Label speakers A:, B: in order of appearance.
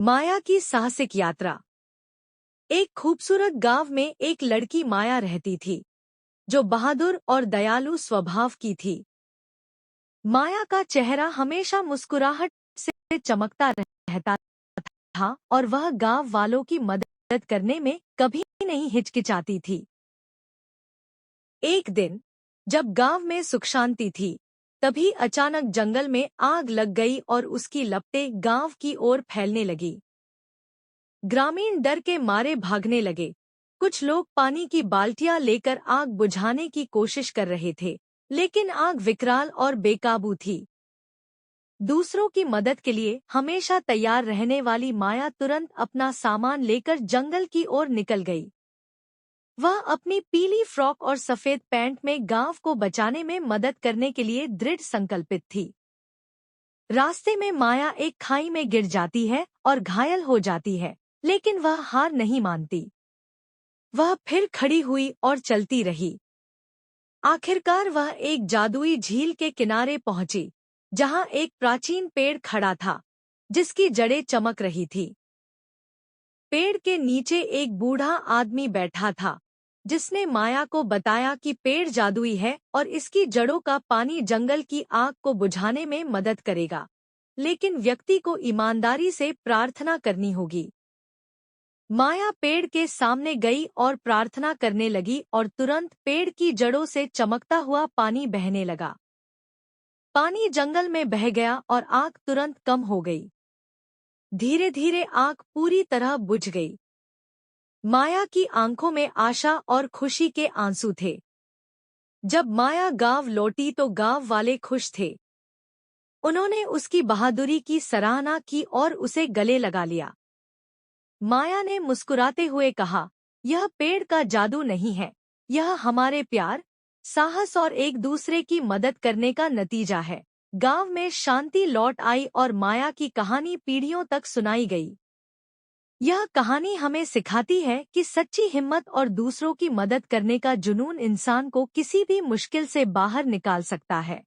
A: माया की साहसिक यात्रा। एक खूबसूरत गांव में एक लड़की माया रहती थी, जो बहादुर और दयालु स्वभाव की थी। माया का चेहरा हमेशा मुस्कुराहट से चमकता रहता था और वह गांव वालों की मदद करने में कभी नहीं हिचकिचाती थी। एक दिन जब गांव में सुख शांति थी, तभी अचानक जंगल में आग लग गई और उसकी लपटें गांव की ओर फैलने लगी। ग्रामीण डर के मारे भागने लगे। कुछ लोग पानी की बाल्टियां लेकर आग बुझाने की कोशिश कर रहे थे, लेकिन आग विकराल और बेकाबू थी। दूसरों की मदद के लिए हमेशा तैयार रहने वाली माया तुरंत अपना सामान लेकर जंगल की ओर निकल गई। वह अपनी पीली फ्रॉक और सफेद पैंट में गांव को बचाने में मदद करने के लिए दृढ़ संकल्पित थी। रास्ते में माया एक खाई में गिर जाती है और घायल हो जाती है, लेकिन वह हार नहीं मानती। वह फिर खड़ी हुई और चलती रही। आखिरकार वह एक जादुई झील के किनारे पहुंची, जहां एक प्राचीन पेड़ खड़ा था, जिसकी जड़ें चमक रही थी। पेड़ के नीचे एक बूढ़ा आदमी बैठा था, जिसने माया को बताया कि पेड़ जादुई है और इसकी जड़ों का पानी जंगल की आग को बुझाने में मदद करेगा, लेकिन व्यक्ति को ईमानदारी से प्रार्थना करनी होगी। माया पेड़ के सामने गई और प्रार्थना करने लगी और तुरंत पेड़ की जड़ों से चमकता हुआ पानी बहने लगा। पानी जंगल में बह गया और आग तुरंत कम हो गई। धीरे धीरे आग पूरी तरह बुझ गई। माया की आंखों में आशा और खुशी के आंसू थे। जब माया गांव लौटी तो गांव वाले खुश थे। उन्होंने उसकी बहादुरी की सराहना की और उसे गले लगा लिया। माया ने मुस्कुराते हुए कहा, यह पेड़ का जादू नहीं है, यह हमारे प्यार, साहस और एक दूसरे की मदद करने का नतीजा है। गांव में शांति लौट आई और माया की कहानी पीढ़ियों तक सुनाई गई। यह कहानी हमें सिखाती है कि सच्ची हिम्मत और दूसरों की मदद करने का जुनून इंसान को किसी भी मुश्किल से बाहर निकाल सकता है।